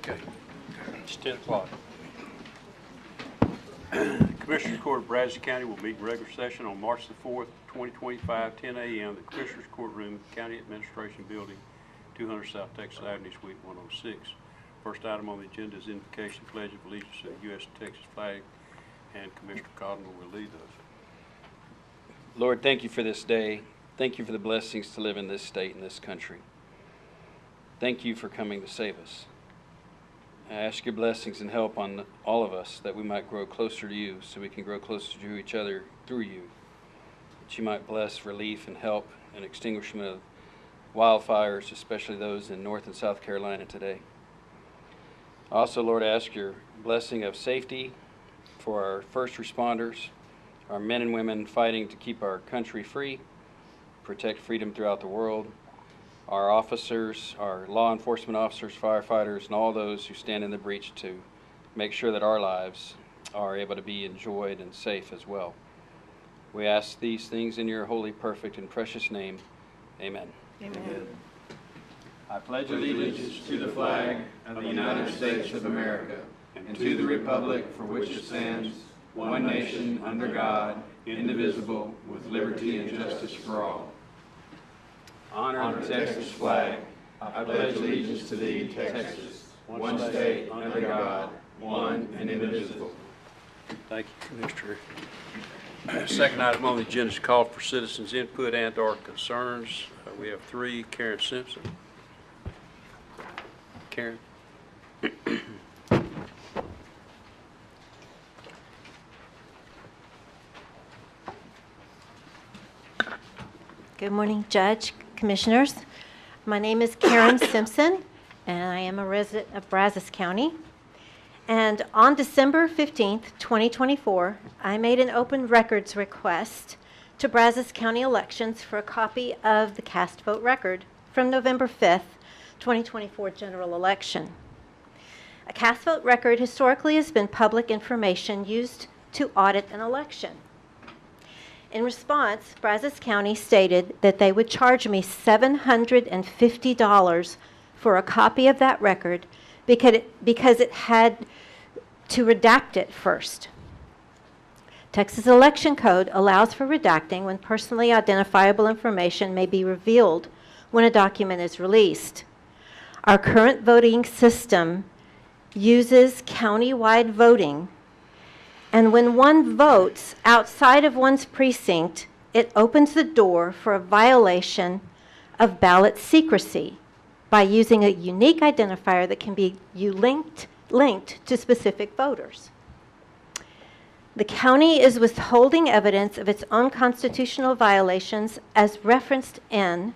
Okay, it's 10 o'clock. Commissioners Court of Brazos County will meet in regular session on March the 4th, 2025, 10 a.m. The Commissioners Courtroom, County Administration Building, 200 South Texas Avenue, Suite 106. First item on the agenda is invocation, pledge of allegiance to the U.S. and Texas flag, and Commissioner Cotton will lead us. Lord, thank you for this day. Thank you for the blessings to live in this state and this country. Thank you for coming to save us. I ask your blessings and help on all of us that we might grow closer to you so we can grow closer to each other through you. That you might bless relief and help and extinguishment of wildfires, especially those in North and South Carolina today. Also, Lord, I ask your blessing of safety for our first responders, our men and women fighting to keep our country free, protect freedom throughout the world, our officers, our law enforcement officers, firefighters, and all those who stand in the breach to make sure that our lives are able to be enjoyed and safe as well. We ask these things in your holy, perfect, and precious name. Amen. Amen. I pledge allegiance to the flag of the United States of America and to the republic for which it stands, one nation under God, indivisible, with liberty and justice for all. Honor the Texas flag. I pledge allegiance to thee, Texas, one state under God, one and indivisible. Thank you, Commissioner. Second item on the agenda is call for citizens' input and or concerns. We have three. Karen Simpson. Karen. Good morning, Judge, Commissioners. My name is Karen Simpson, and I am a resident of Brazos County. And on December 15th, 2024, I made an open records request to Brazos County Elections for a copy of the cast vote record from November 5th, 2024 general election. A cast vote record historically has been public information used to audit an election. In response, Brazos County stated that they would charge me $750 for a copy of that record because it had to redact it first. Texas Election Code allows for redacting when personally identifiable information may be revealed when a document is released. Our current voting system uses county-wide voting, and when one votes outside of one's precinct, it opens the door for a violation of ballot secrecy by using a unique identifier that can be linked to specific voters. The county is withholding evidence of its own constitutional violations as referenced in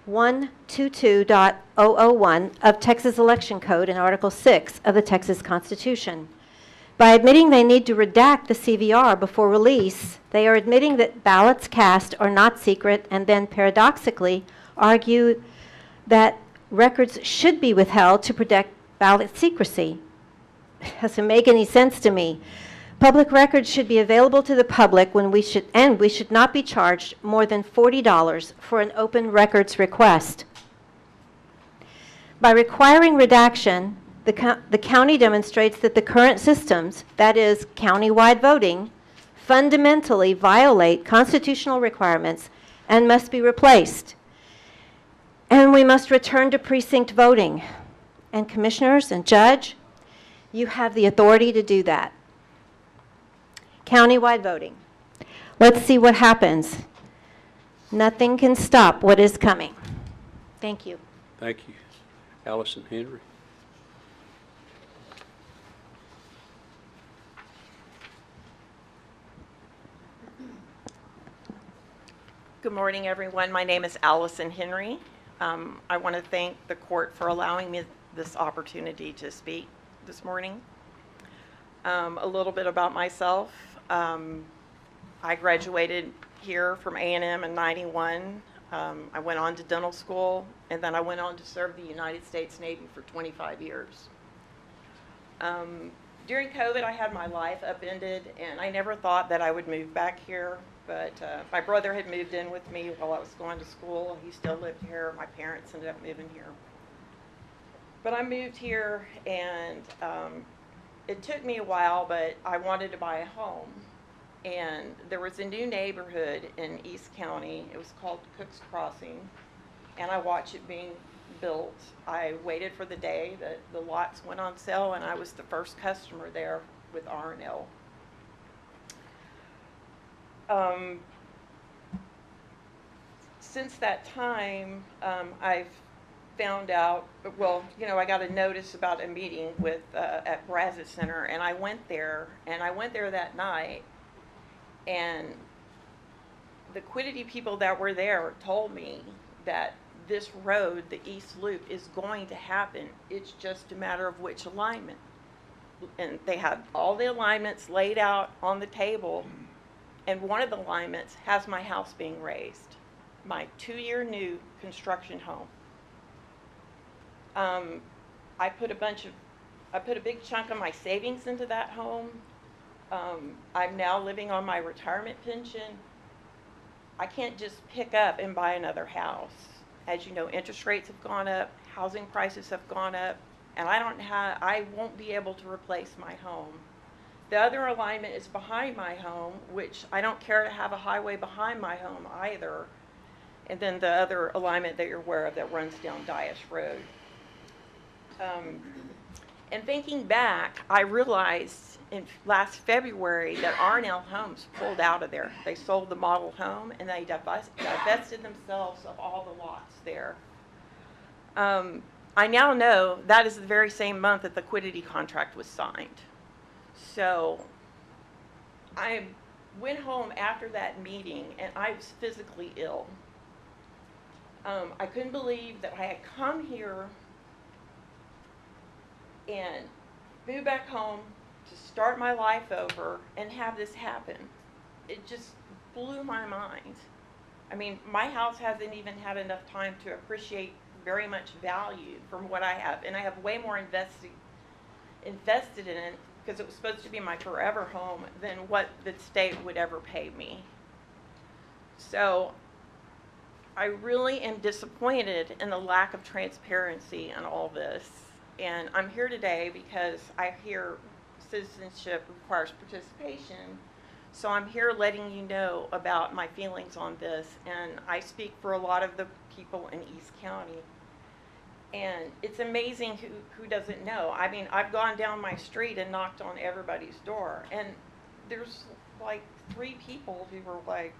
122.001 of Texas Election Code and Article 6 of the Texas Constitution. By admitting they need to redact the CVR before release, they are admitting that ballots cast are not secret and then paradoxically argue that records should be withheld to protect ballot secrecy. It doesn't make any sense to me. Public records should be available to the public we should not be charged more than $40 for an open records request. By requiring redaction, the county demonstrates that the current systems, that is, county-wide voting, fundamentally violate constitutional requirements and must be replaced. And we must return to precinct voting. And commissioners and judge, you have the authority to do that. County-wide voting. Let's see what happens. Nothing can stop what is coming. Thank you. Thank you. Allison Henry. Good morning, everyone. My name is Allison Henry. I want to thank the court for allowing me this opportunity to speak this morning. A little bit about myself. I graduated here from A&M in '91. I went on to dental school, and then I went on to serve the United States Navy for 25 years. During COVID, I had my life upended, and I never thought that I would move back here. But my brother had moved in with me while I was going to school. He still lived here. My parents ended up moving here. But I moved here, and it took me a while, but I wanted to buy a home. And there was a new neighborhood in East County. It was called Cook's Crossing, and I watched it being built. I waited for the day that the lots went on sale, and I was the first customer there with R&L. Since that time, I've found out, well, you know, I got a notice about a meeting with at Brazos Center, and I went there that night, and the Quiddity people that were there told me that this road, the East Loop, is going to happen. It's just a matter of which alignment. And they had all the alignments laid out on the table, and one of the alignments has my house being raised, my 2-year new construction home. I put a big chunk of my savings into that home. I'm now living on my retirement pension. I can't just pick up and buy another house. As you know, interest rates have gone up, housing prices have gone up, and I won't be able to replace my home. The other alignment is behind my home, which I don't care to have a highway behind my home either. And then the other alignment that you're aware of that runs down Dias Road. And thinking back, I realized in last February that R&L Homes pulled out of there. They sold the model home, and they divested themselves of all the lots there. I now know that is the very same month that the Quiddity contract was signed. So I went home after that meeting, and I was physically ill. I couldn't believe that I had come here and moved back home to start my life over and have this happen. It just blew my mind. I mean, my house hasn't even had enough time to appreciate very much value from what I have, and I have way more invested in it because it was supposed to be my forever home than what the state would ever pay me. So I really am disappointed in the lack of transparency in all this. And I'm here today because I hear citizenship requires participation. So I'm here letting you know about my feelings on this. And I speak for a lot of the people in East County. And it's amazing who doesn't know. I mean, I've gone down my street and knocked on everybody's door. And there's like 3 people who were like,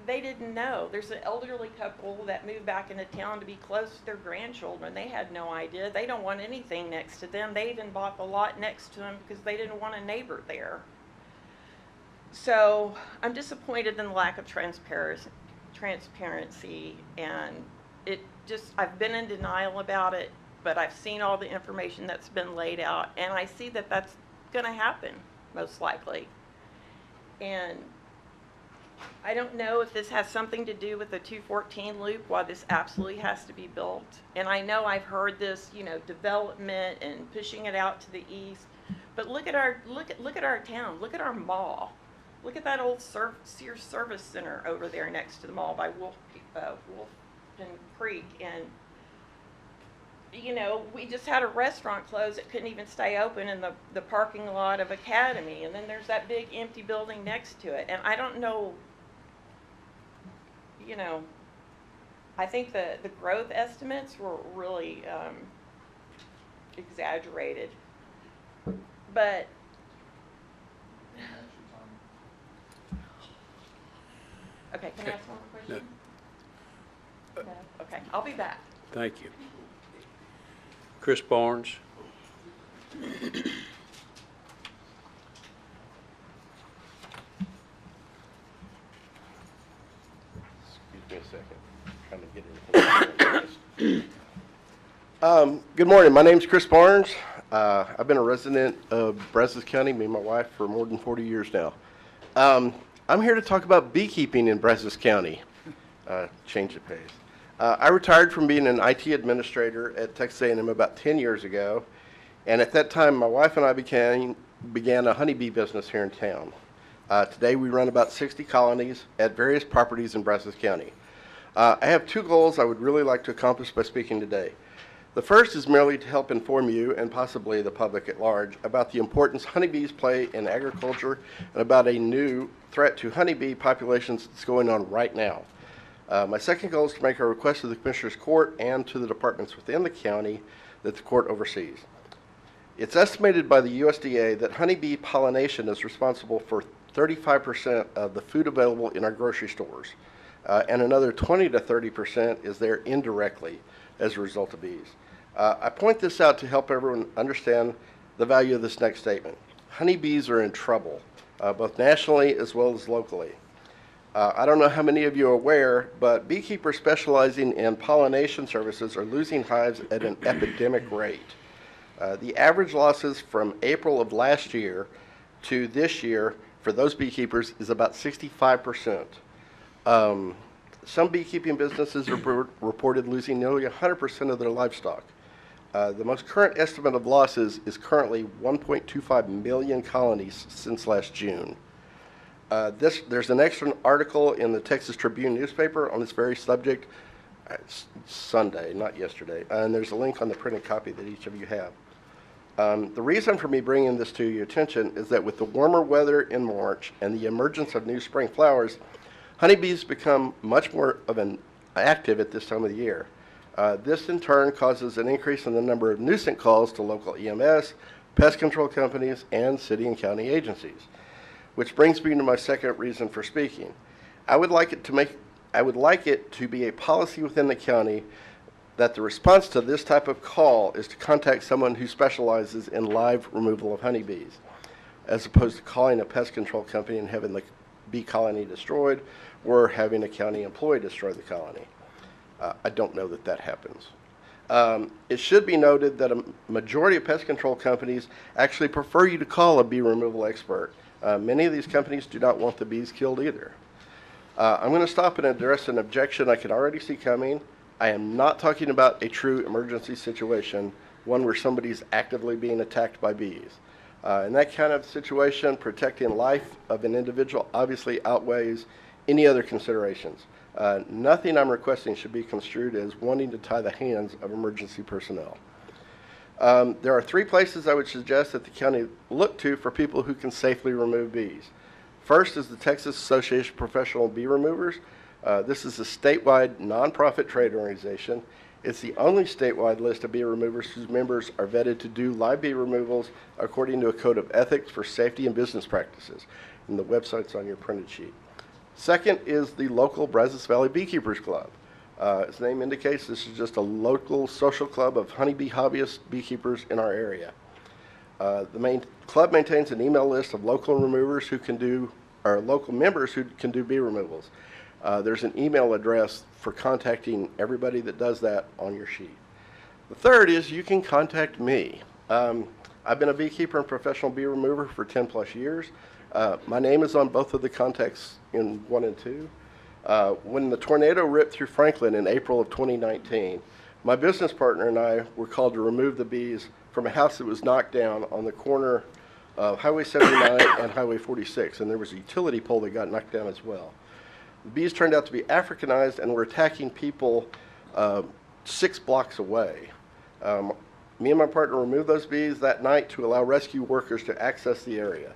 they didn't know. There's an elderly couple that moved back into town to be close to their grandchildren. They had no idea. They don't want anything next to them. They even bought the lot next to them because they didn't want a neighbor there. So I'm disappointed in the lack of transparency, and I've been in denial about it, but I've seen all the information that's been laid out, and I see that that's going to happen, most likely. And I don't know if this has something to do with the 214 loop, why this absolutely has to be built. And I know I've heard this, you know, development and pushing it out to the east. But look at our town. Look at our mall. Look at that old Sears Service Center over there next to the mall by Wolfen Creek. And you know, we just had a restaurant close that couldn't even stay open in the parking lot of Academy. And then there's that big empty building next to it. And I don't know, you know, I think the growth estimates were really exaggerated. But okay, can I ask one more question? No. Okay, I'll be back. Thank you. Chris Barnes. Excuse me a second. I'm trying to get in. Good morning. My name's Chris Barnes. I've been a resident of Brazos County, me and my wife, for more than 40 years now. I'm here to talk about beekeeping in Brazos County. Change the pace. I retired from being an IT administrator at Texas A&M about 10 years ago, and at that time, my wife and I began a honeybee business here in town. Today, we run about 60 colonies at various properties in Brazos County. I have 2 goals I would really like to accomplish by speaking today. The first is merely to help inform you, and possibly the public at large, about the importance honeybees play in agriculture and about a new threat to honeybee populations that's going on right now. My second goal is to make a request to the Commissioner's Court and to the departments within the county that the court oversees. It's estimated by the USDA that honeybee pollination is responsible for 35% of the food available in our grocery stores, and another 20 to 30% is there indirectly as a result of bees. I point this out to help everyone understand the value of this next statement. Honeybees are in trouble, both nationally as well as locally. I don't know how many of you are aware, but beekeepers specializing in pollination services are losing hives at an epidemic rate. The average losses from April of last year to this year for those beekeepers is about 65%. Some beekeeping businesses are reported losing nearly 100% of their livestock. The most current estimate of losses is currently 1.25 million colonies since last June. There's an excellent article in the Texas Tribune newspaper on this very subject. Sunday, not yesterday, and there's a link on the printed copy that each of you have. The reason for me bringing this to your attention is that with the warmer weather in March and the emergence of new spring flowers, honeybees become much more active at this time of the year. This in turn causes an increase in the number of nuisance calls to local EMS, pest control companies, and city and county agencies. Which brings me to my second reason for speaking. I would like it to be a policy within the county that the response to this type of call is to contact someone who specializes in live removal of honeybees, as opposed to calling a pest control company and having the bee colony destroyed or having a county employee destroy the colony. I don't know that that happens. It should be noted that a majority of pest control companies actually prefer you to call a bee removal expert. Many of these companies do not want the bees killed either. I'm going to stop and address an objection I can already see coming. I am not talking about a true emergency situation, one where somebody's actively being attacked by bees. In that kind of situation, protecting life of an individual obviously outweighs any other considerations. Nothing I'm requesting should be construed as wanting to tie the hands of emergency personnel. There are three places I would suggest that the county look to for people who can safely remove bees. First is the Texas Association of Professional Bee Removers. This is a statewide nonprofit trade organization. It's the only statewide list of bee removers whose members are vetted to do live bee removals according to a code of ethics for safety and business practices. And the website's on your printed sheet. Second is the local Brazos Valley Beekeepers Club. As the name indicates, this is just a local social club of honeybee hobbyist beekeepers in our area. The main club maintains an email list of local removers who can do, or local members who can do bee removals. There's an email address for contacting everybody that does that on your sheet. The third is you can contact me. I've been a beekeeper and professional bee remover for 10 plus years. My name is on both of the contacts in 1 and 2. When the tornado ripped through Franklin in April of 2019, my business partner and I were called to remove the bees from a house that was knocked down on the corner of Highway 79 and Highway 46, and there was a utility pole that got knocked down as well. The bees turned out to be Africanized and were attacking people 6 blocks away. Me and my partner removed those bees that night to allow rescue workers to access the area.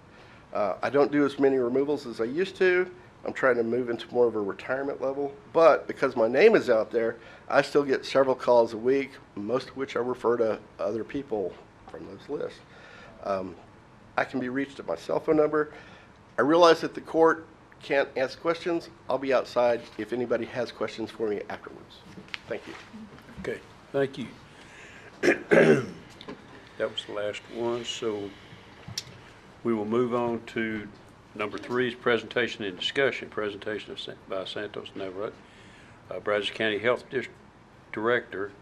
I don't do as many removals as I used to. I'm trying to move into more of a retirement level, but because my name is out there, I still get several calls a week, most of which I refer to other people from those lists. I can be reached at my cell phone number. I realize that the court can't ask questions. I'll be outside if anybody has questions for me afterwards. Thank you. Okay, thank you. That was the last one, so we will move on to number 3 is presentation and discussion. Presentation by Santos Navarrete, Brazos County Health Director,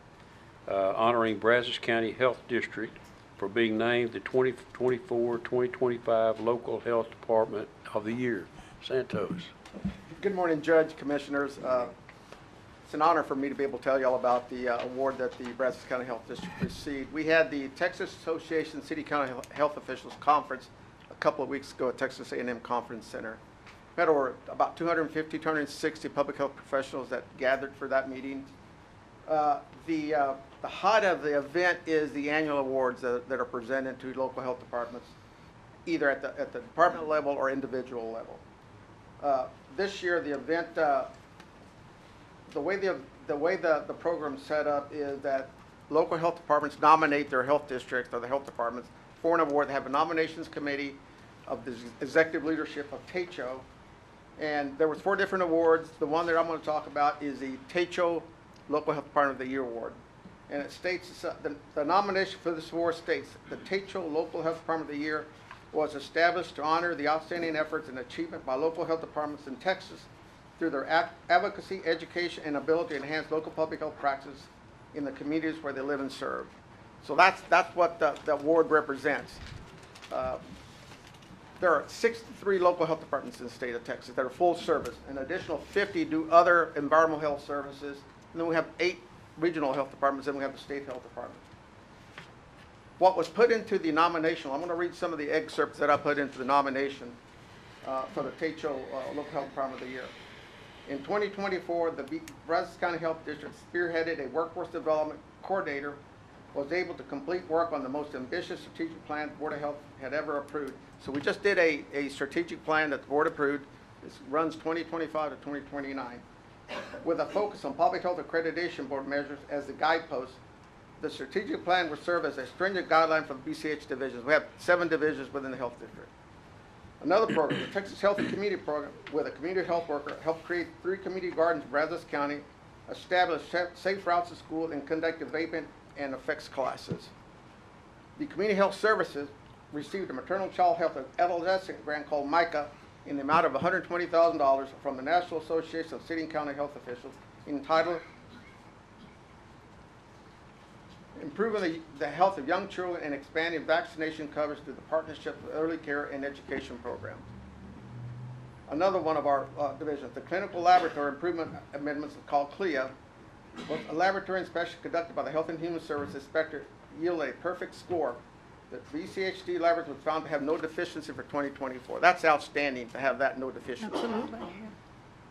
honoring Brazos County Health District for being named the 2024-2025 Local Health Department of the Year. Santos. Good morning, Judge, Commissioners. It's an honor for me to be able to tell you all about the award that the Brazos County Health District received. We had the Texas Association City County Health Officials Conference a couple of weeks ago at Texas A&M Conference Center. We had over about 250, 260 public health professionals that gathered for that meeting. The height of the event is the annual awards that are presented to local health departments, either at the department level or individual level. This year, the event, the way the program's set up is that local health departments nominate their health districts or the health departments for an award. They have a nominations committee of the executive leadership of TACHO. And there was 4 different awards. The one that I'm going to talk about is the TACHO Local Health Department of the Year Award. And it states, the nomination for this award states, the TACHO Local Health Department of the Year was established to honor the outstanding efforts and achievement by local health departments in Texas through their advocacy, education, and ability to enhance local public health practices in the communities where they live and serve. So that's what the award represents. There are 63 local health departments in the state of Texas that are full service. An additional 50 do other environmental health services. And then we have 8 regional health departments, and we have the state health department. What was put into the nomination, I'm going to read some of the excerpts that I put into the nomination for the TACHO Local Health Department of the Year. In 2024, the Brazos County Health District spearheaded a workforce development coordinator, was able to complete work on the most ambitious strategic plan the Board of Health had ever approved. So we just did a strategic plan that the board approved. This runs 2025 to 2029. With a focus on public health accreditation board measures as the guidepost, the strategic plan will serve as a stringent guideline for the BCH divisions. We have 7 divisions within the health district. Another program, the Texas Healthy Community Program, with a community health worker, helped create 3 community gardens in Brazos County, established safe routes to school, and conducted vaping and effects classes. The Community Health Services received a maternal child health and adolescent grant called MICA in the amount of $120,000 from the National Association of City and County Health Officials, entitled Improving the Health of Young Children and Expanding Vaccination Coverage through the Partnership with Early Care and Education Programs. Another one of our divisions, the Clinical Laboratory Improvement Amendments called CLIA, was a laboratory inspection conducted by the Health and Human Services Inspector yielded a perfect score. The VCHD laboratory was found to have no deficiency for 2024. That's outstanding to have that no deficiency. Absolutely.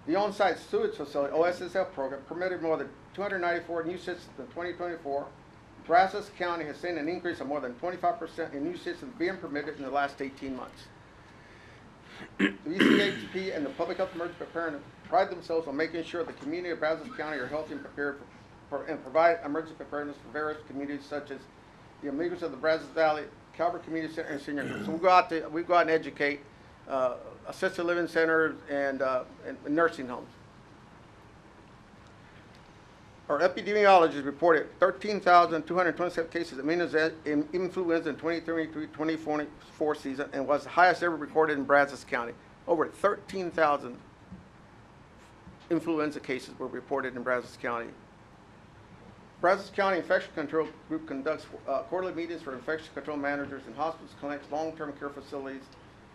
The on-site sewage facility, OSSF program, permitted more than 294 new systems in 2024. Brazos County has seen an increase of more than 25% in new systems being permitted in the last 18 months. The VCHP and the Public Health Emergency Preparedness pride themselves on making sure the community of Brazos County are healthy and prepared and provide emergency preparedness for various communities such as the Amigos of the Brazos Valley, Calvert Community Center, and Senior Group. So we go out and educate assisted living centers and nursing homes. Our epidemiologists reported 13,227 cases of influenza in 2023-2024 season, and was the highest ever recorded in Brazos County. Over 13,000 influenza cases were reported in Brazos County. Brazos County Infection Control Group conducts quarterly meetings for infection control managers in hospitals, clinics, long-term care facilities,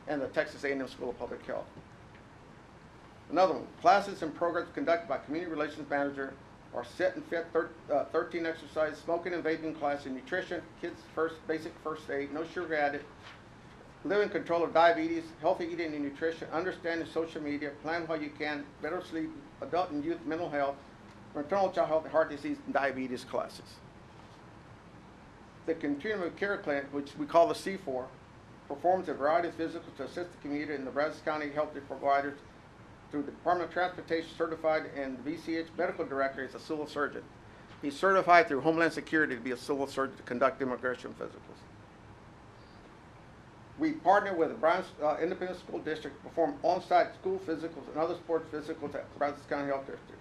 and the Texas A&M School of Public Health. Another one, classes and programs conducted by Community Relations Manager are set and fit 13 exercise, smoking and vaping classes, nutrition, kids first, basic first aid, no sugar added, living control of diabetes, healthy eating and nutrition, understanding social media, plan while you can, better sleep, adult and youth mental health, maternal child health, heart disease, and diabetes classes. The Continuum of Care Clinic, which we call the C4, performs a variety of physicals to assist the community and the Brazos County health providers through the Department of Transportation certified, and the VCH medical director is a civil surgeon. He's certified through Homeland Security to be a civil surgeon to conduct immigration physicals. We partner with the Brazos Independent School District to perform on-site school physicals and other sports physicals at the Brazos County Health District.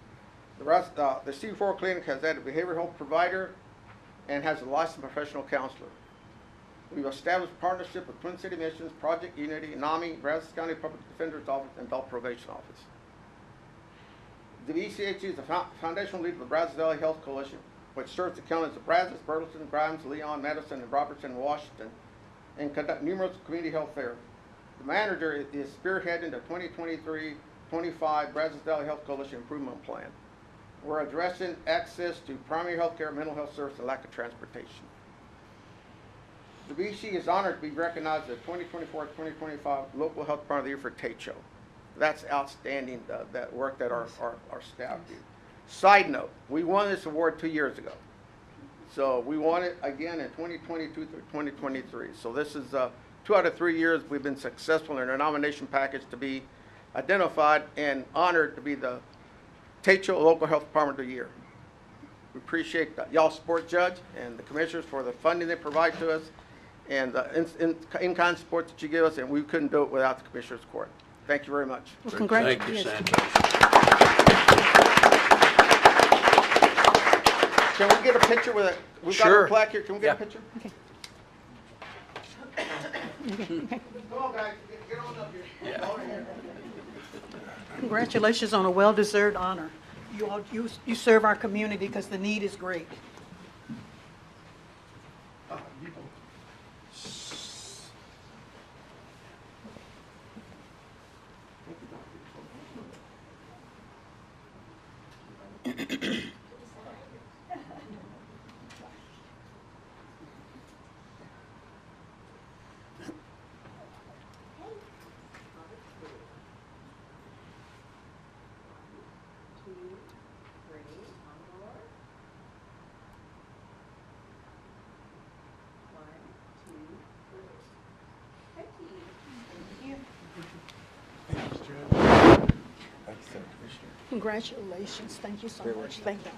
The C4 clinic has had a behavioral health provider and has a licensed professional counselor. We've established partnership with Twin City Missions, Project Unity, NAMI, Brazos County Public Defender's Office, and Adult Probation Office. The VCHE is the foundational leader of the Brazos Valley Health Coalition, which serves the counties of Brazos, Burleson, Grimes, Leon, Madison, and Robertson, Washington, and conduct numerous community health fairs. The manager is spearheading the 2023-25 Brazos Valley Health Coalition Improvement Plan. We're addressing access to primary health care, mental health service, and lack of transportation. The VC is honored to be recognized as the 2024-2025 Local Health Department of the Year for TACHO. That's outstanding, that work that our staff do. Side note, we won this award 2 years ago. So we won it again in 2022 through 2023. So this is 2 out of 3 years we've been successful in our nomination package to be identified and honored to be the Techo Local Health Department of the Year. We appreciate y'all's support, Judge, and the commissioners for the funding they provide to us and the in-kind support that you give us, and we couldn't do it without the commissioners' court. Thank you very much. Well, Thank you, congratulations. Santos. Can we get a picture with it? We've got Sure. a plaque here. Can we get Yeah. a picture? Okay. Come on, guys. Get on up here. Yeah. Over here. Congratulations on a well-deserved honor. You serve our community because the need is great. Congratulations. Thank you so much. Thank you.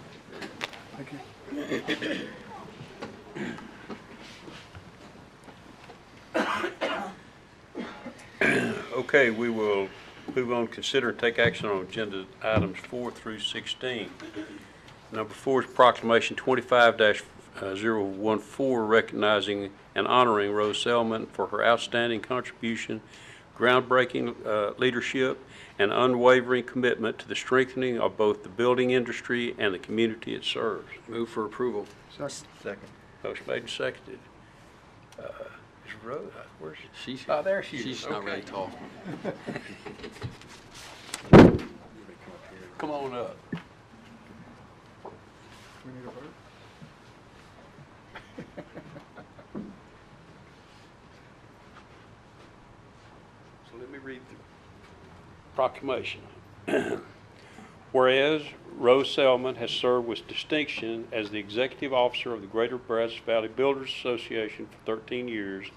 Okay, we will move on, consider and take action on agenda items 4 through 16. Number 4 is proclamation 25-014, recognizing and honoring Rose Selman for her outstanding contribution, groundbreaking leadership, and unwavering commitment to the strengthening of both the building industry and the community it serves. Move for approval. Second. Motion made and seconded. Is Rose, where's she? She's, Oh, there she is. she's not really Okay. tall. Come on up. So let me read the proclamation. Whereas Rose Selman has served with distinction as the executive officer of the Greater Brazos Valley Builders Association for 13 years,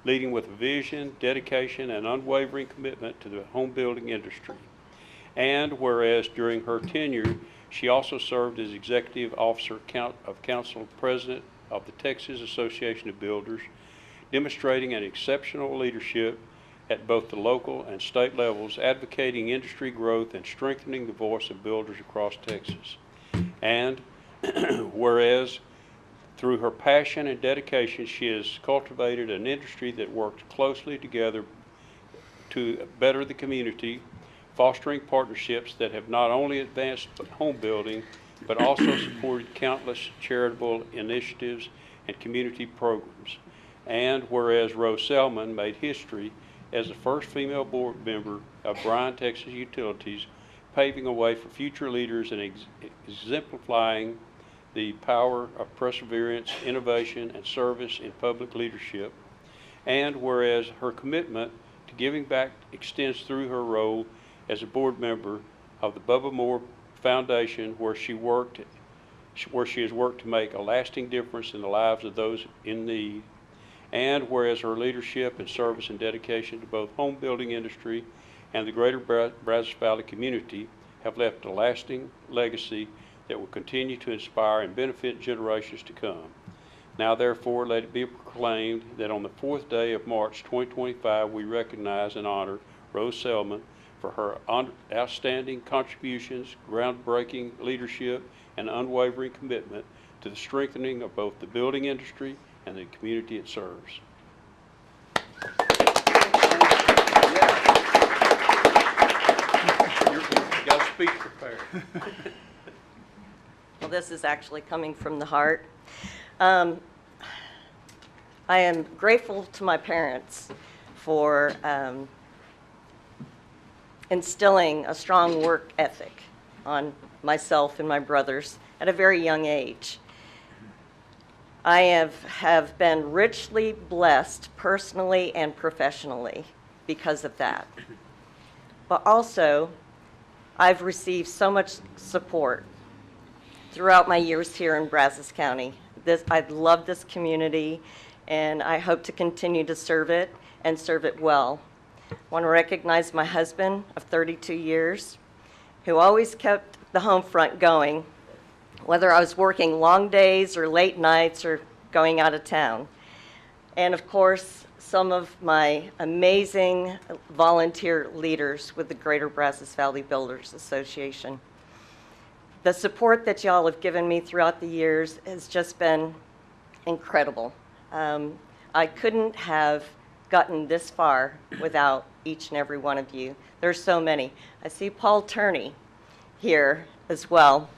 leading with a vision, dedication, and unwavering commitment to the home building industry. And whereas during her tenure, she also served as executive officer of council president of the Texas Association of Builders, demonstrating an exceptional leadership at both the local and state levels, advocating industry growth and strengthening the voice of builders across Texas. And whereas through her passion and dedication, she has cultivated an industry that works closely together to better the community, fostering partnerships that have not only advanced home building, but also supported countless charitable initiatives and community programs. And whereas Rose Selman made history as the first female board member of Bryan, Texas Utilities, paving a way for future leaders and exemplifying the power of perseverance, innovation, and service in public leadership. And whereas her commitment to giving back extends through her role as a board member of the Bubba Moore Foundation, where she has worked to make a lasting difference in the lives of those in need. And whereas her leadership and service and dedication to both home building industry and the greater Brazos Valley community have left a lasting legacy that will continue to inspire and benefit generations to come. Now therefore let it be proclaimed that on the 4th day of March 2025 we recognize and honor Rose Selman for her outstanding contributions, groundbreaking leadership, and unwavering commitment to the strengthening of both the building industry and the community it serves. You got to speak prepared. Well, this is actually coming from the heart. I am grateful to my parents for instilling a strong work ethic on myself and my brothers at a very young age. I have been richly blessed personally and professionally because of that. But also, I've received so much support throughout my years here in Brazos County. I love this community, and I hope to continue to serve it and serve it well. I want to recognize my husband of 32 years, who always kept the home front going, whether I was working long days or late nights or going out of town. And of course, some of my amazing volunteer leaders with the Greater Brazos Valley Builders Association. The support that y'all have given me throughout the years has just been incredible. I couldn't have gotten this far without each and every one of you. There's so many. I see Paul Turney here as well.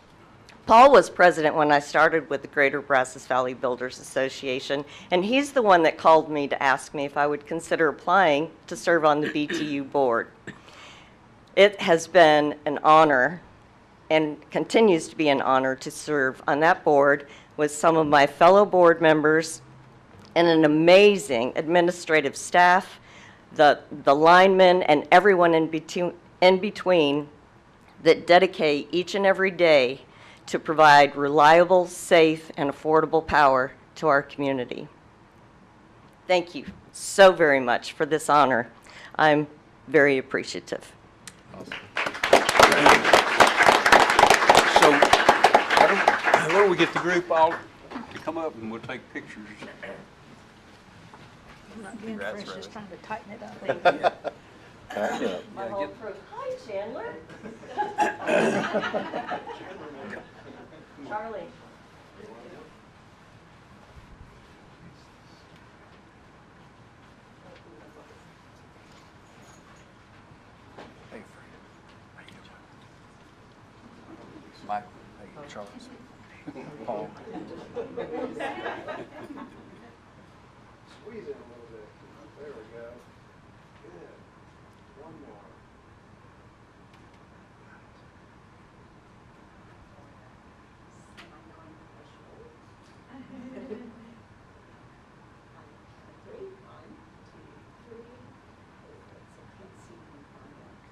Paul was president when I started with the Greater Brazos Valley Builders Association, and he's the one that called me to ask me if I would consider applying to serve on the BTU board. It has been an honor and continues to be an honor to serve on that board with some of my fellow board members and an amazing administrative staff, the linemen, and everyone in between that dedicate each and every day to provide reliable, safe, and affordable power to our community. Thank you so very much for this honor. I'm very appreciative. So, why don't we get the group all to come up and we'll take pictures. I'm not being fresh, just trying to tighten it up. My whole crew. Hi, Chandler. Charlie. Michael, hey, Charles, Paul. Squeeze it a little bit. There we go. Good. One more.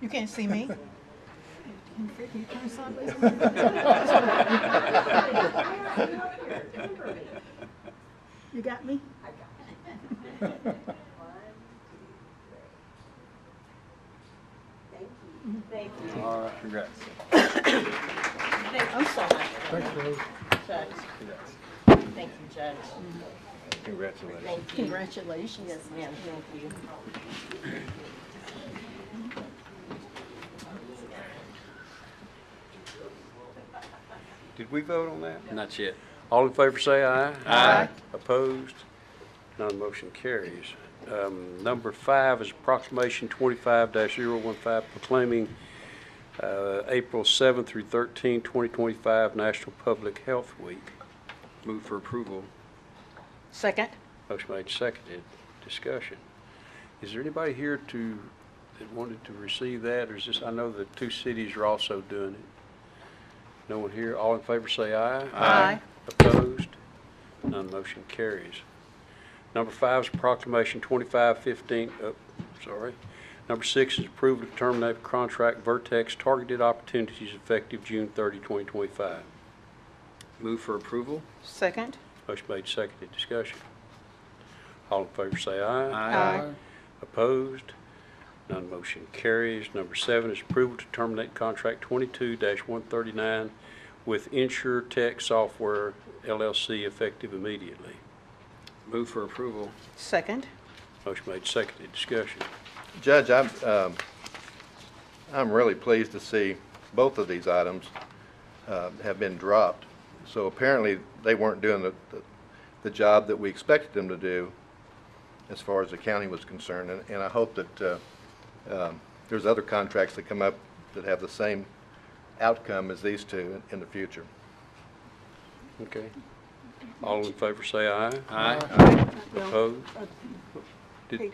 You can't see me? You turn sideways? You got me? Thank you. All right, congrats. I'm sorry. Judge. Thank you, Judge. Congratulations. Thank you. Congratulations. Yes, ma'am. Thank you. Did we vote on that? Not yet. All in favor say aye. Aye. Opposed? None motion carries. Number 5 is proclamation 25-015 proclaiming April 7 through 13, 2025 National Public Health Week. Move for approval. Second? Motion made, seconded. Discussion. Is there anybody here that wanted to receive that, or is this, I know the 2 cities are also doing it. No one here? All in favor say aye. Aye. Opposed? None motion carries. Number 5 is proclamation 2515, Number 6 is approval to terminate contract Vertex targeted opportunities effective June 30, 2025. Move for approval. Second? Motion made, seconded. Discussion. All in favor say aye. Aye. Opposed? None motion carries. Number 7 is approval to terminate contract 22-139 with InsureTech Software LLC effective immediately. Move for approval. Second? Motion made, seconded. Discussion. Judge, I'm really pleased to see both of these items have been dropped. So apparently they weren't doing the job that we expected them to do as far as the county was concerned. And I hope that there's other contracts that come up that have the same outcome as these two in the future. Okay. All in favor say aye. Aye. Opposed? Peter.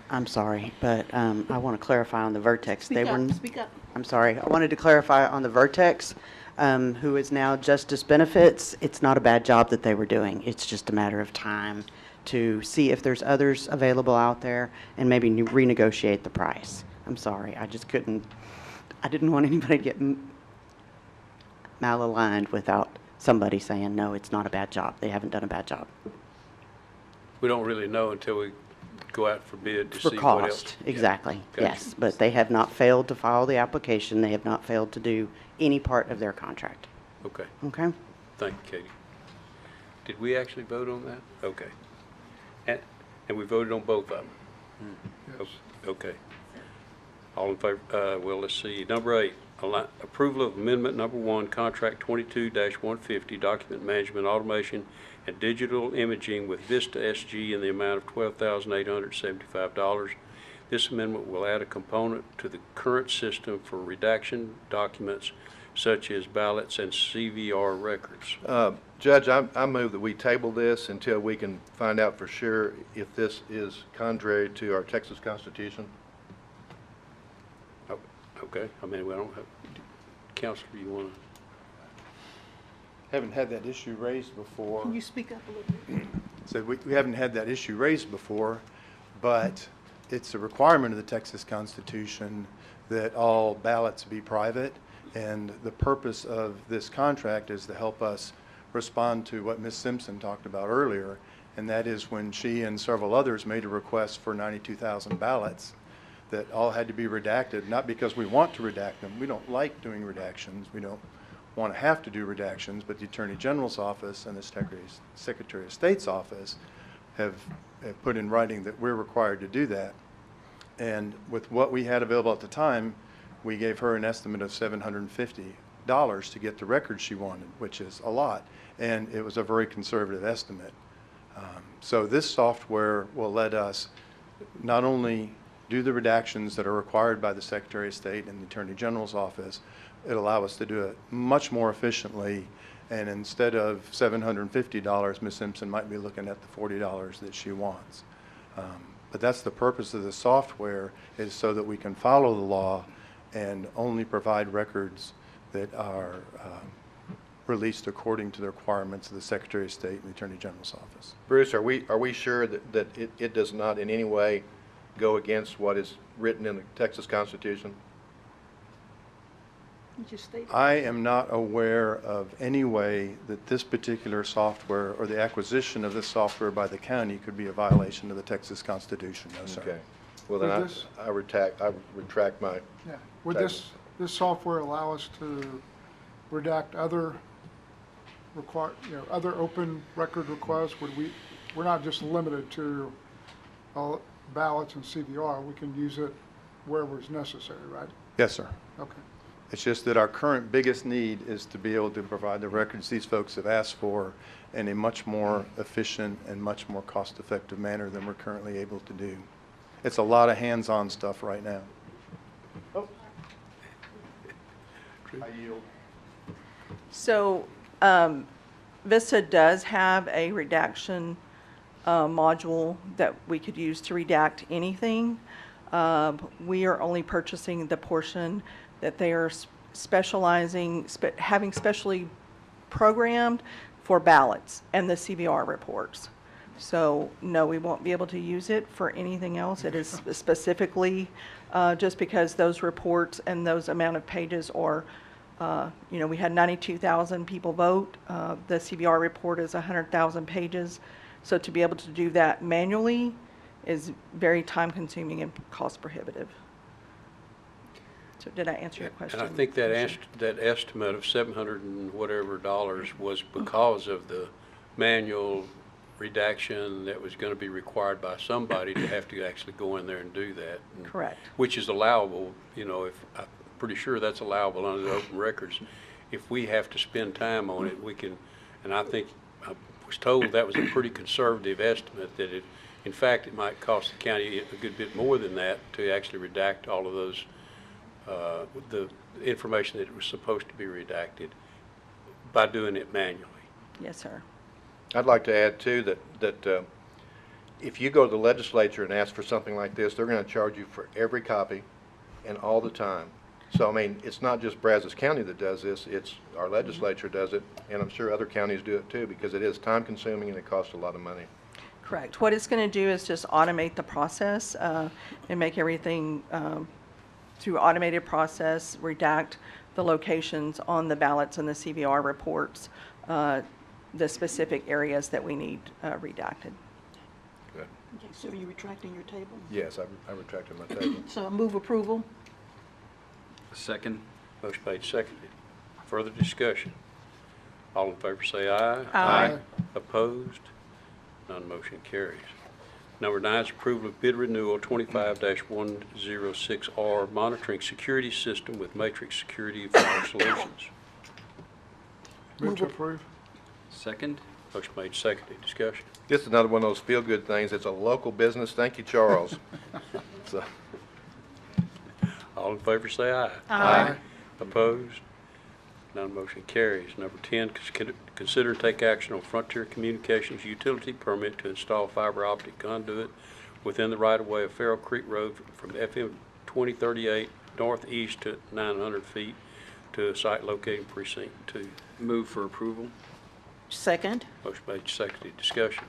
I'm sorry, but I want to clarify on the Vertex. Speak up, speak up. I'm sorry. I wanted to clarify on the Vertex, who is now Justice Benefits. It's not a bad job that they were doing. It's just a matter of time to see if there's others available out there and maybe renegotiate the price. I'm sorry. I just couldn't. I didn't want anybody to get. malaligned without somebody saying, no, it's not a bad job. They haven't done a bad job. We don't really know until we go out for bid to For see what else. cost, Yeah. exactly, Gotcha. yes. But they have not failed to file the application. They have not failed to do any part of their contract. Okay, Okay? thank you, Katie. Did we actually vote on that? Okay. And we voted on both of them? Okay. All in favor, well, let's see, number 8, approval of amendment number 1, contract 22-150, document management, automation, and digital imaging with Vista SG in the amount of $12,875. This amendment will add a component to the current system for redaction documents such as ballots and CVR records. Judge, I move that we table this until we can find out for sure if this is contrary to our Texas Constitution. Oh, okay, I mean, we don't have, Counselor, you want to? Haven't had that issue raised before. Can you speak up a little bit? So we haven't had that issue raised before, but it's a requirement of the Texas Constitution that all ballots be private, and the purpose of this contract is to help us respond to what Ms. Simpson talked about earlier, and that is when she and several others made a request for 92,000 ballots that all had to be redacted, not because we want to redact them. We don't like doing redactions. We don't want to have to do redactions, but the Attorney General's office and the Secretary of State's office have put in writing that we're required to do that. And with what we had available at the time, we gave her an estimate of $750 to get the records she wanted, which is a lot, and it was a very conservative estimate. So this software will let us not only do the redactions that are required by the Secretary of State and the Attorney General's office, it'll allow us to do it much more efficiently, and instead of $750, Ms. Simpson might be looking at the $40 that she wants. But that's the purpose of the software, is so that we can follow the law and only provide records that are released according to the requirements of the Secretary of State and the Attorney General's office. Bruce, are we sure that it does not in any way go against what is written in the Texas Constitution? You just stated. I am not aware of any way that this particular software or the acquisition of this software by the county could be a violation of the Texas Constitution, no, sir. Okay. Well, then Would this- I retract my. Yeah. Would this software allow us to redact other other open record requests? We're not just limited to ballots and CVR. We can use it wherever it's necessary, right? Yes, sir. Okay. It's just that our current biggest need is to be able to provide the records these folks have asked for in a much more efficient and much more cost-effective manner than we're currently able to do. It's a lot of hands-on stuff right now. I yield. So Vista does have a redaction module that we could use to redact anything. We are only purchasing the portion that they are having specially programmed for ballots and the CVR reports. So no, we won't be able to use it for anything else. It is specifically just because those reports and those amount of pages are, we had 92,000 people vote. The CVR report is 100,000 pages. So to be able to do that manually is very time consuming and cost prohibitive. So did I answer your question? And I think that estimate of 700 and whatever dollars was because of the manual redaction that was going to be required by somebody to have to actually go in there and do that. Correct. Which is allowable, if I'm pretty sure that's allowable under the open records. If we have to spend time on it, we can, and I think I was told that was a pretty conservative estimate, that in fact, it might cost the county a good bit more than that to actually redact all of those, the information that was supposed to be redacted by doing it manually. Yes, sir. I'd like to add too that if you go to the legislature and ask for something like this, they're going to charge you for every copy and all the time. So I mean, it's not just Brazos County that does this, it's our legislature does it, and I'm sure other counties do it too, because it is time consuming and it costs a lot of money. Correct. What it's going to do is just automate the process and make everything through automated process, redact the locations on the ballots and the CVR reports, the specific areas that we need redacted. Good. Okay, so are you retracting your table? Yes, I retracted my table. So I move approval. Second. Motion made, seconded. Further discussion? All in favor say aye. Aye. Opposed? None motion carries. Number 9 is approval of bid renewal 25-106R monitoring security system with Matrix Security Fire Solutions. Move to approve. Second. Motion made, seconded. Discussion? This is another one of those feel-good things. It's a local business. Thank you, Charles. So, All in favor say aye. Aye. Opposed? None motion carries. Number 10, consider and take action on Frontier Communications utility permit to install fiber optic conduit within the right-of-way of Farrell Creek Road from FM 2038 northeast to 900 feet to a site located in precinct 2. Move for approval. Second. Motion made, seconded. Discussion.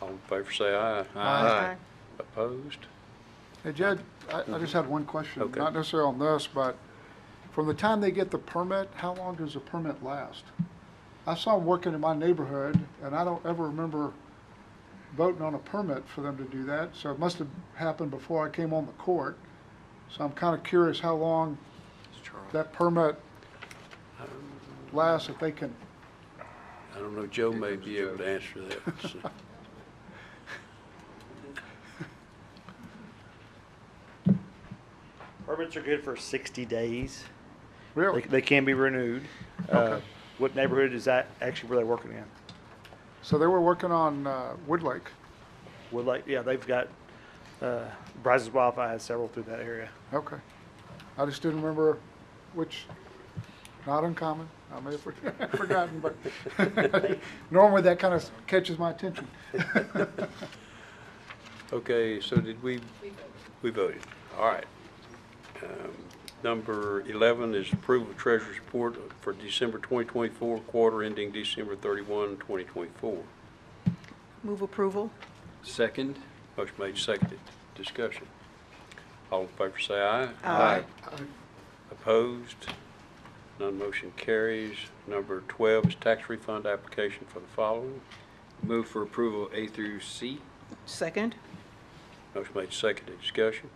All in favor say aye. Aye. Opposed? Hey, Jed, I just had one question, Okay. not necessarily on this, but from the time they get the permit, how long does the permit last? I saw them working in my neighborhood, and I don't ever remember voting on a permit for them to do that, so it must have happened before I came on the court. So I'm kind of curious how long that permit lasts, if they can. I don't know, Joe may be able to answer that. So, Permits are good for 60 days. Really? They can be renewed. Okay. What neighborhood is that actually where they're working in? So they were working on Wood Lake. Woodlake, yeah, they've got, Brazos Wildfire has several through that area. Okay. I just didn't remember which, not uncommon. I may have forgotten, but normally that kind of catches my attention. okay, so did we? We voted. All right. Number 11 is approval of treasurer's report for December 2024, quarter ending December 31, 2024. Move approval. Second. Motion made, seconded. Discussion. All in favor say aye. Aye. Opposed? None motion carries. Number 12 is tax refund application for the following. Move for approval A through C. Second. Motion made, seconded. Discussion.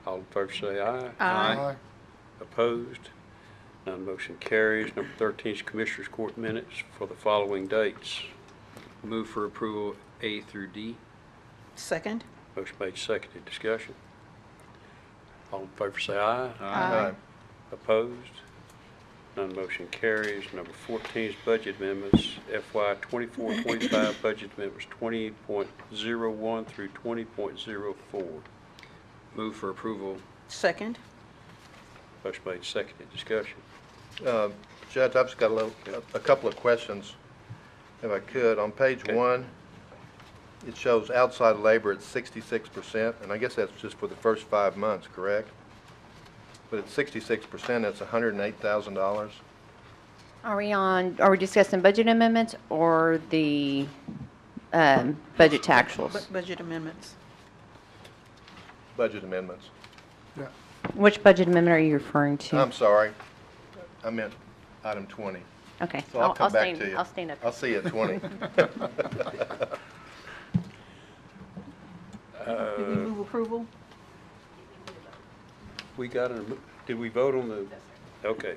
All in favor say aye. Aye. Opposed? None motion carries. Number 13 is Commissioners Court minutes for the following dates. Move for approval A through D. Second. Motion made, seconded. Discussion. All in favor say aye. Aye. Opposed? None motion carries. Number 14 is budget amendments. FY 24-25 budget amendments 20.01 through 20.04. Move for approval. Second. Motion made, seconded. Discussion. Judge, I've just got a couple of questions, if I could. On page Okay. 1, it shows outside labor at 66%, and I guess that's just for the first 5 months, correct? But at 66%, that's $108,000. Are we discussing budget amendments or the budget to actuals? Budget amendments. Budget amendments. Yeah. Which budget amendment are you referring to? I'm sorry. I meant item 20. Okay. So I'll come back to you. I'll stand up. I'll see you at 20. Did we move approval? We got did we vote on the? Okay.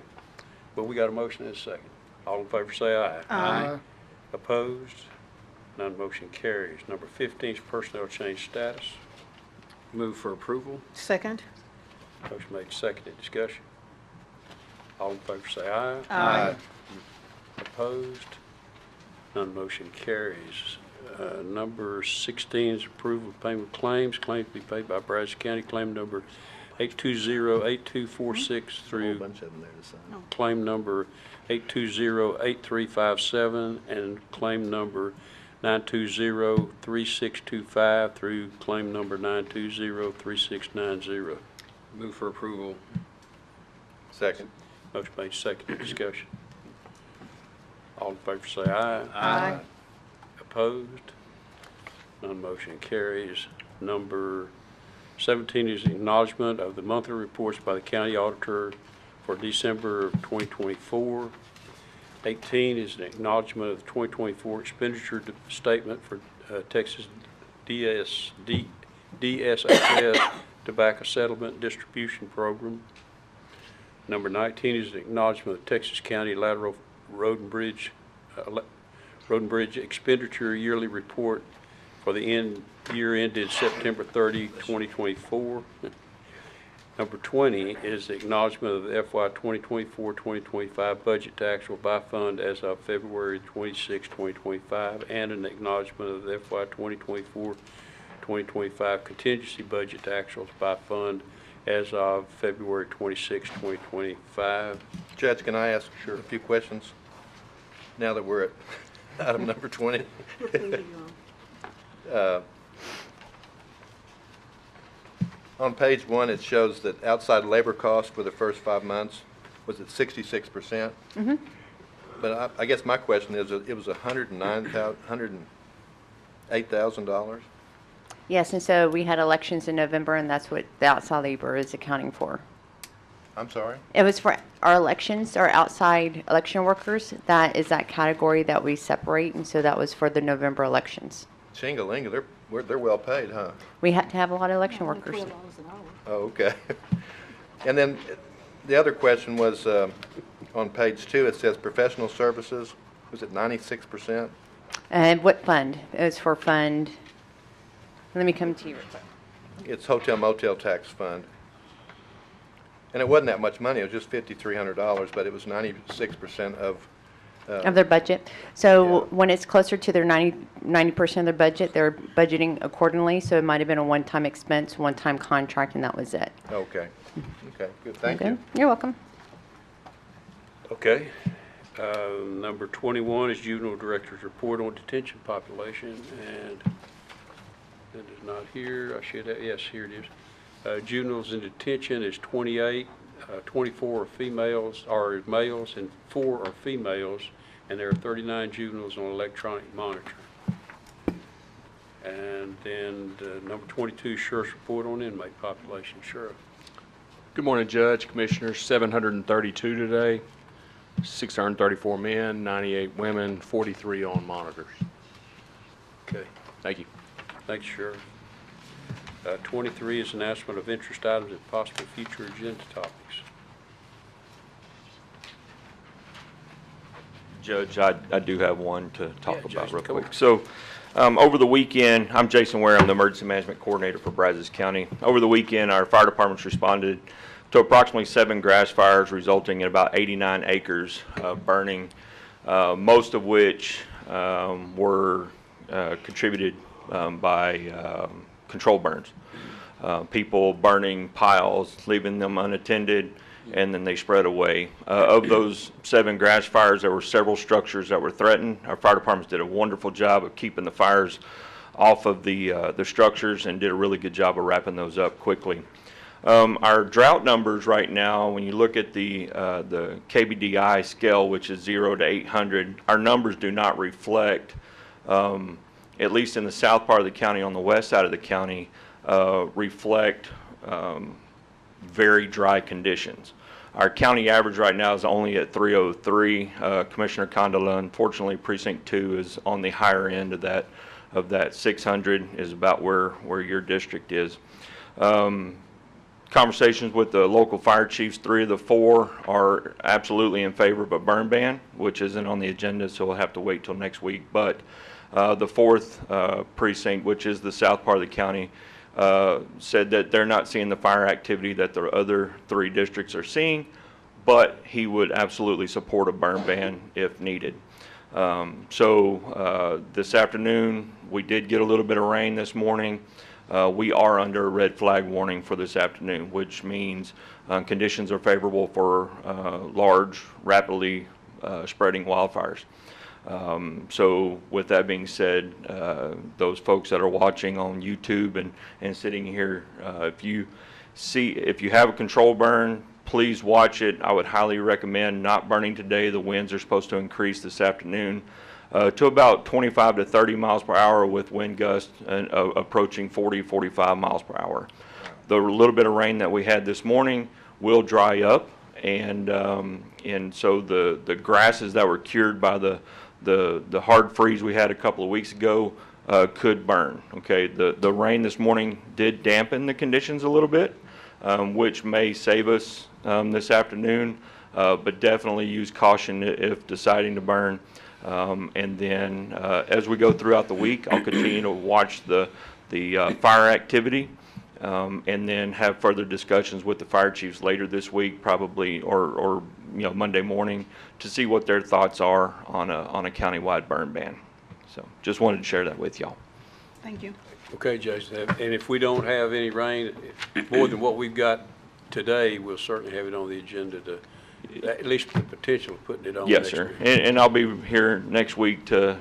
Well, we got a motion and a second. All in favor say aye. Aye. Opposed? None motion carries. Number 15 is personnel change status. Move for approval. Second. Motion made, seconded. Discussion. All in favor say aye. Aye. Opposed? None motion carries. Number 16 is approval of payment of claims. Claims to be paid by Brazos County. Claim number 820-8246 through bunch of them there to sign. claim number 820-8357 and claim number 920-3625 through claim number 920-3690. Move for approval. Second. Motion made, seconded. Discussion. All in favor say aye. Aye. Opposed? None motion carries. Number 17 is acknowledgement of the monthly reports by the county auditor for December of 2024. 18 is an acknowledgement of the 2024 expenditure statement for Texas DSHS Tobacco Settlement Distribution Program. Number 19 is an acknowledgement of Texas County Lateral Road and Bridge Expenditure Yearly Report for the year ended September 30, 2024. Number 20 is the acknowledgement of the FY 2024-2025 budget to actual by fund as of February 26, 2025, and an acknowledgement of the FY 2024-2025 contingency budget to actuals by fund as of February 26, 2025. Judge, can I ask a few questions now that we're at item number 20? On page 1, it shows that outside labor costs for the first 5 months was at 66%. Mm-hmm. But I guess my question is, it was $108,000. Yes, and so we had elections in November, and that's what the outside labor is accounting for. I'm sorry? It was for our elections, our outside election workers. That is that category that we separate, and so that was for the November elections. Shingalinga, they're well paid, huh? We had to have a lot of election workers. Oh, okay. And then the other question was, on page 2, it says professional services. Was it 96%? And what fund? It was for fund. Let me come to you real quick. It's hotel motel tax fund. And it wasn't that much money. It was just $5,300, but it was 96% of Of their budget. So Yeah. when it's closer to their 90% of their budget, they're budgeting accordingly. So it might have been a one-time expense, one-time contract, and that was it. Okay. Okay, good. Thank you. Okay. You're welcome. Okay. Number 21 is juvenile director's report on detention population, and it is not here. I should have, yes, here it is. Juveniles in detention is 28. 24 are females, are males, and 4 are females, and there are 39 juveniles on electronic monitor. And then number 22, Sheriff's report on inmate population. Sheriff. Good morning, Judge, Commissioners. 732 today, 634 men, 98 women, 43 on monitors. Okay. Thank you. Thanks, Sheriff. 23 is announcement of interest items and possible future agenda topics. Judge, I do have one to talk about Jason, real come quick. on. So, over the weekend, I'm Jason Ware, I'm the Emergency Management Coordinator for Brazos County. Over the weekend, our fire departments responded to approximately 7 grass fires, resulting in about 89 acres burning, most of which were contributed by control burns. People burning piles, leaving them unattended, and then they spread away. Of those 7 grass fires, there were several structures that were threatened. Our fire departments did a wonderful job of keeping the fires off of the structures and did a really good job of wrapping those up quickly. Our drought numbers right now, when you look at the KBDI scale, which is 0 to 800, our numbers do not reflect, at least in the south part of the county, on the west side of the county, reflect very dry conditions. Our county average right now is only at 303. Commissioner Condola, unfortunately, Precinct 2 is on the higher end of that 600 is about where your district is. Conversations with the local fire chiefs, 3 of the 4 are absolutely in favor of a burn ban, which isn't on the agenda, so we'll have to wait till next week. But the 4th precinct, which is the south part of the county, said that they're not seeing the fire activity that the other 3 districts are seeing, but he would absolutely support a burn ban if needed. This afternoon, we did get a little bit of rain this morning. We are under a red flag warning for this afternoon, which means conditions are favorable for large, rapidly spreading wildfires. So with that being said, those folks that are watching on YouTube and sitting here, if you have a control burn, please watch it. I would highly recommend not burning today. The winds are supposed to increase this afternoon to about 25 to 30 miles per hour with wind gusts approaching 40, 45 miles per hour. The little bit of rain that we had this morning will dry up, and so the grasses that were cured by the hard freeze we had a couple of weeks ago could burn. Okay, the rain this morning did dampen the conditions a little bit, which may save us this afternoon, but definitely use caution if deciding to burn. And then as we go throughout the week, I'll continue to watch the fire activity, and then have further discussions with the fire chiefs later this week, probably, or Monday morning, to see what their thoughts are on a countywide burn ban. So just wanted to share that with y'all. Thank you. Okay, Jason, and if we don't have any rain, more than what we've got today, we'll certainly have it on the agenda to, at least the potential of putting it on Yes, next sir. week. And I'll be here next week to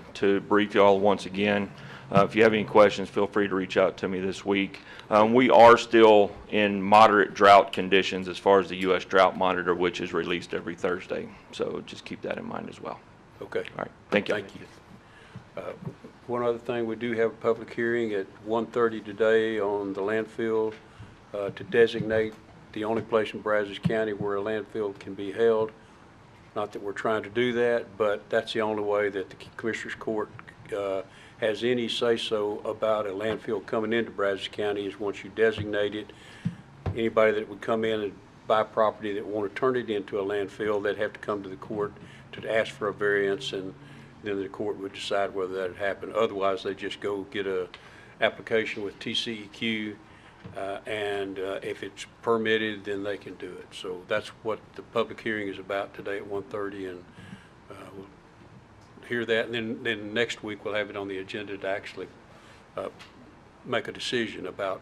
brief you all once again. If you have any questions, feel free to reach out to me this week. We are still in moderate drought conditions as far as the U.S. Drought Monitor, which is released every Thursday. So just keep that in mind as well. Okay. All right. Thank you. Thank you. One other thing, we do have a public hearing at 1:30 today on the landfill to designate the only place in Brazos County where a landfill can be held. Not that we're trying to do that, but that's the only way that the Commissioners Court has any say-so about a landfill coming into Brazos County is once you designate it. Anybody that would come in and buy property that want to turn it into a landfill, they'd have to come to the court to ask for a variance, and then the court would decide whether that would happen. Otherwise, they just go get a application with TCEQ, and if it's permitted, then they can do it. So that's what the public hearing is about today at 1:30, and we'll hear that, and then next week we'll have it on the agenda to actually make a decision about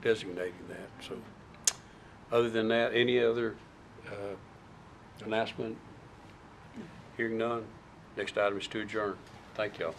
designating that. So other than that, any other announcement? Hearing none. Next item is to adjourn. Thank y'all.